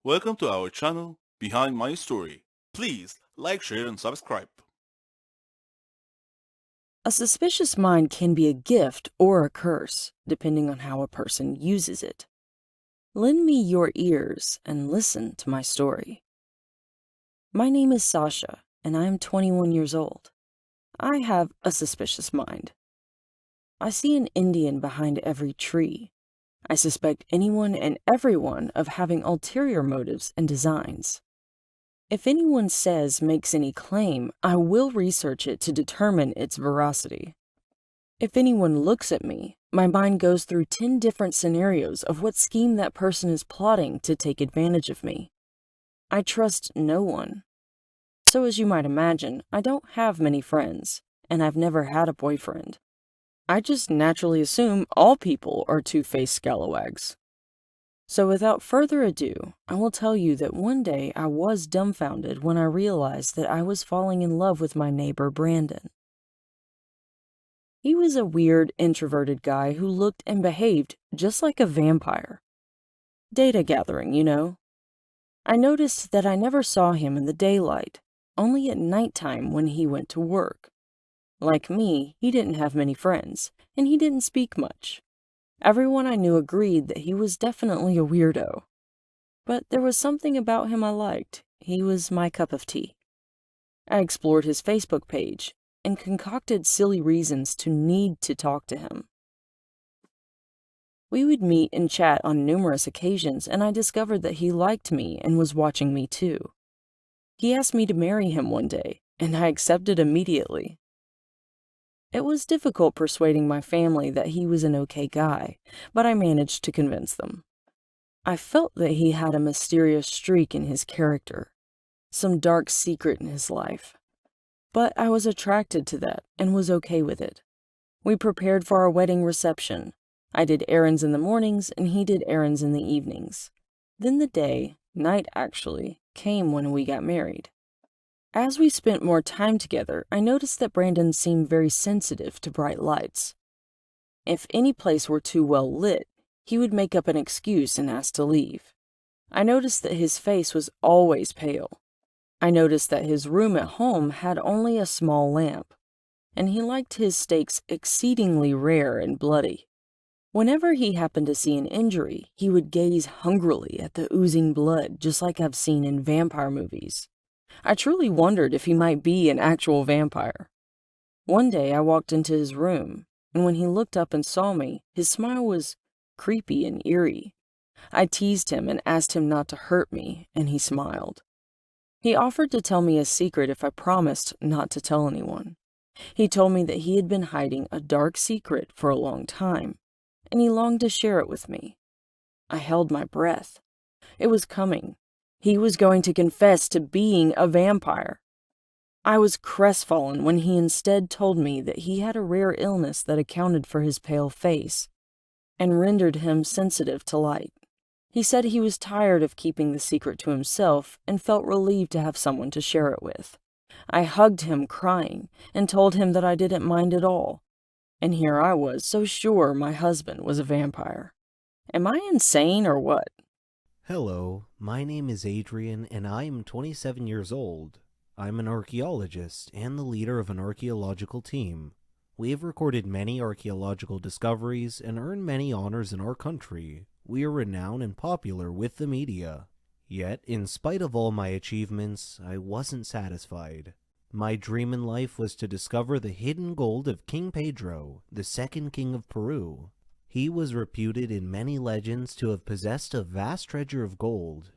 Welcome to our channel Behind My Story. Please like, share and subscribe. A suspicious mind can be a gift or a curse, depending on how a person uses it. Lend me your ears and listen to my story. My name is Sasha, and I am 21 years old. I have a suspicious mind. I see an Indian behind every tree. I suspect anyone and everyone of having ulterior motives and designs. If anyone makes any claim, I will research it to determine its veracity. If anyone looks at me, my mind goes through 10 different scenarios of what scheme that person is plotting to take advantage of me. I trust no one. So as you might imagine, I don't have many friends, and I've never had a boyfriend. I just naturally assume all people are two-faced scalawags. So without further ado, I will tell you that one day I was dumbfounded when I realized that I was falling in love with my neighbor Brandon. He was a weird, introverted guy who looked and behaved just like a vampire. Data gathering, you know. I noticed that I never saw him in the daylight, only at nighttime when he went to work. Like me, he didn't have many friends, and he didn't speak much. Everyone I knew agreed that he was definitely a weirdo. But there was something about him I liked. He was my cup of tea. I explored his Facebook page and concocted silly reasons to need to talk to him. We would meet and chat on numerous occasions, and I discovered that he liked me and was watching me too. He asked me to marry him one day, and I accepted immediately. It was difficult persuading my family that he was an okay guy, but I managed to convince them. I felt that he had a mysterious streak in his character, some dark secret in his life. But I was attracted to that and was okay with it. We prepared for our wedding reception. I did errands in the mornings and he did errands in the evenings. Then night actually, came when we got married. As we spent more time together, I noticed that Brandon seemed very sensitive to bright lights. If any place were too well lit, he would make up an excuse and ask to leave. I noticed that his face was always pale. I noticed that his room at home had only a small lamp, and he liked his steaks exceedingly rare and bloody. Whenever he happened to see an injury, he would gaze hungrily at the oozing blood, just like I've seen in vampire movies. I truly wondered if he might be an actual vampire. One day I walked into his room, and when he looked up and saw me, his smile was creepy and eerie. I teased him and asked him not to hurt me, and he smiled. He offered to tell me a secret if I promised not to tell anyone. He told me that he had been hiding a dark secret for a long time, and he longed to share it with me. I held my breath. It was coming. He was going to confess to being a vampire. I was crestfallen when he instead told me that he had a rare illness that accounted for his pale face and rendered him sensitive to light. He said he was tired of keeping the secret to himself and felt relieved to have someone to share it with. I hugged him crying and told him that I didn't mind at all. And here I was so sure my husband was a vampire. Am I insane or what? Hello, my name is Adrian and I am 27 years old. I'm an archaeologist and the leader of an archaeological team. We have recorded many archaeological discoveries and earned many honors in our country. We are renowned and popular with the media. Yet, in spite of all my achievements, I wasn't satisfied. My dream in life was to discover the hidden gold of King Pedro, the second king of Peru. He was reputed in many legends to have possessed a vast treasure of gold.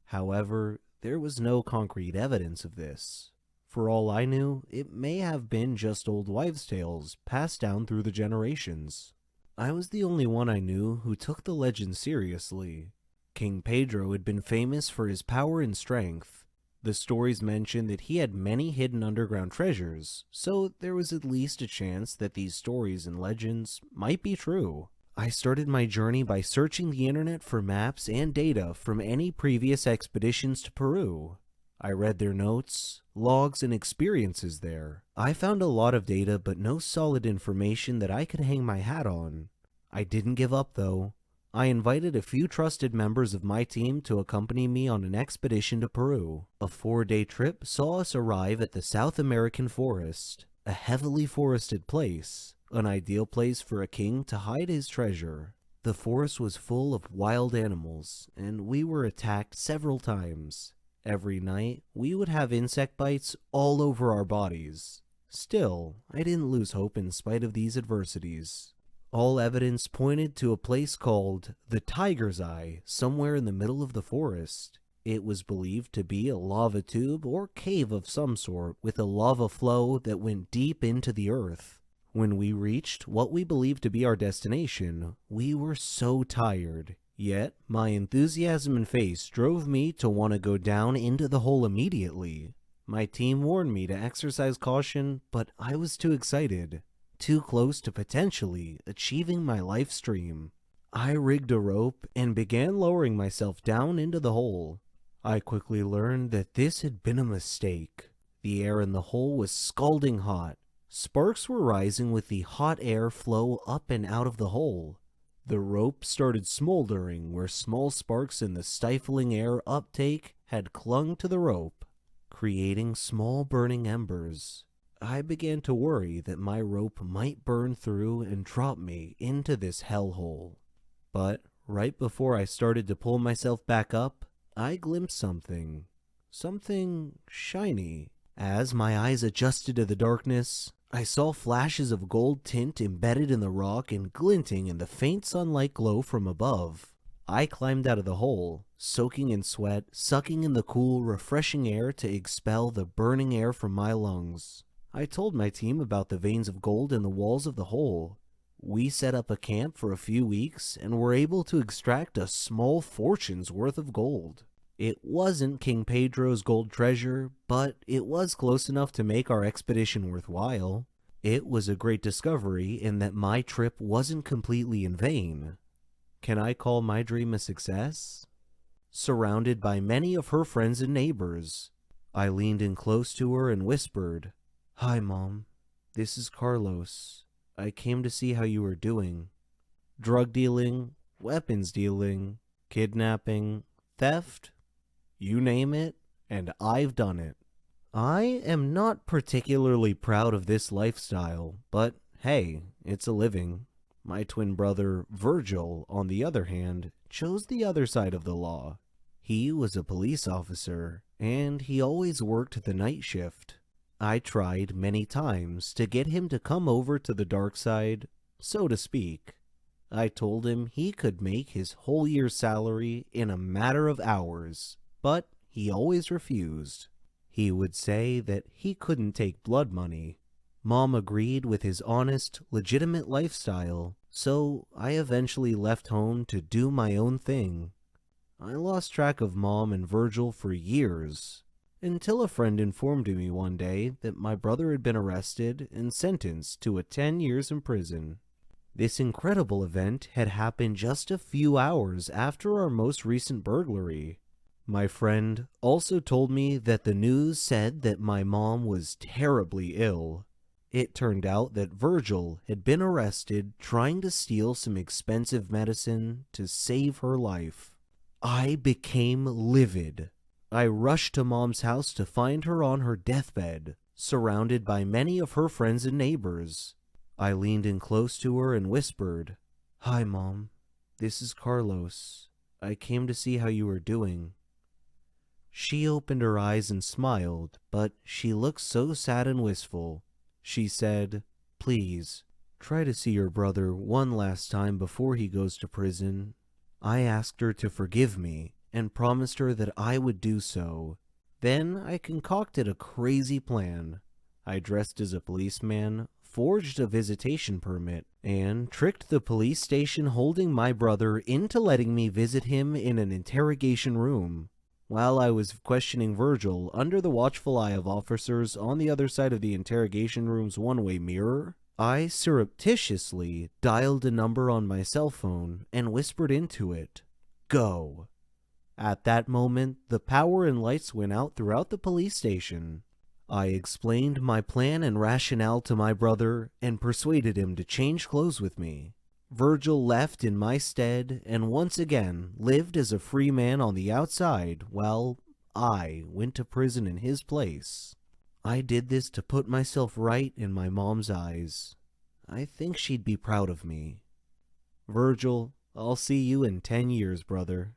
However, there was no concrete evidence of this. For all I knew, it may have been just old wives' tales passed down through the generations. I was the only one I knew who took the legend seriously. King Pedro had been famous for his power and strength. The stories mentioned that he had many hidden underground treasures, so there was at least a chance that these stories and legends might be true. I started my journey by searching the internet for maps and data from any previous expeditions to Peru. I read their notes, logs, and experiences there. I found a lot of data but no solid information that I could hang my hat on. I didn't give up though. I invited a few trusted members of my team to accompany me on an expedition to Peru. A 4-day trip saw us arrive at the South American forest, a heavily forested place, an ideal place for a king to hide his treasure. The forest was full of wild animals, and we were attacked several times. Every night, we would have insect bites all over our bodies. Still, I didn't lose hope in spite of these adversities. All evidence pointed to a place called the Tiger's Eye, somewhere in the middle of the forest. It was believed to be a lava tube or cave of some sort with a lava flow that went deep into the earth. When we reached what we believed to be our destination, we were so tired. Yet, my enthusiasm and face drove me to want to go down into the hole immediately. My team warned me to exercise caution, but I was too excited. Too close to potentially achieving my life's dream. I rigged a rope and began lowering myself down into the hole. I quickly learned that this had been a mistake. The air in the hole was scalding hot. Sparks were rising with the hot air flow up and out of the hole. The rope started smoldering where small sparks in the stifling air uptake had clung to the rope, creating small burning embers. I began to worry that my rope might burn through and drop me into this hellhole. But right before I started to pull myself back up, I glimpsed something shiny. As my eyes adjusted to the darkness, I saw flashes of gold tint embedded in the rock and glinting in the faint sunlight glow from above. I climbed out of the hole, soaking in sweat, sucking in the cool, refreshing air to expel the burning air from my lungs. I told my team about the veins of gold in the walls of the hole. We set up a camp for a few weeks and were able to extract a small fortune's worth of gold. It wasn't King Pedro's gold treasure, but it was close enough to make our expedition worthwhile. It was a great discovery in that my trip wasn't completely in vain. Can I call my dream a success? Surrounded by many of her friends and neighbors, I leaned in close to her and whispered, "Hi, Mom. This is Carlos. I came to see how you were doing. Drug dealing, weapons dealing, kidnapping, theft, you name it, and I've done it. I am not particularly proud of this lifestyle, but hey, it's a living. My twin brother, Virgil, on the other hand, chose the other side of the law. He was a police officer, and he always worked the night shift. I tried many times to get him to come over to the dark side, so to speak. I told him he could make his whole year's salary in a matter of hours, but he always refused. He would say that he couldn't take blood money. Mom agreed with his honest, legitimate lifestyle, so I eventually left home to do my own thing. I lost track of Mom and Virgil for years, until a friend informed me one day that my brother had been arrested and sentenced to 10 years in prison. This incredible event had happened just a few hours after our most recent burglary. My friend also told me that the news said that my mom was terribly ill. It turned out that Virgil had been arrested trying to steal some expensive medicine to save her life. I became livid. I rushed to Mom's house to find her on her deathbed, surrounded by many of her friends and neighbors. I leaned in close to her and whispered, "Hi, Mom. This is Carlos. I came to see how you were doing." She opened her eyes and smiled, but she looked so sad and wistful. She said, "Please, try to see your brother one last time before he goes to prison." I asked her to forgive me and promised her that I would do so. Then I concocted a crazy plan. I dressed as a policeman, forged a visitation permit, and tricked the police station holding my brother into letting me visit him in an interrogation room. While I was questioning Virgil under the watchful eye of officers on the other side of the interrogation room's one-way mirror, I surreptitiously dialed a number on my cell phone and whispered into it, "Go." At that moment, the power and lights went out throughout the police station. I explained my plan and rationale to my brother and persuaded him to change clothes with me. Virgil left in my stead and once again lived as a free man on the outside while I went to prison in his place. I did this to put myself right in my mom's eyes. I think she'd be proud of me. Virgil, I'll see you in 10 years, brother.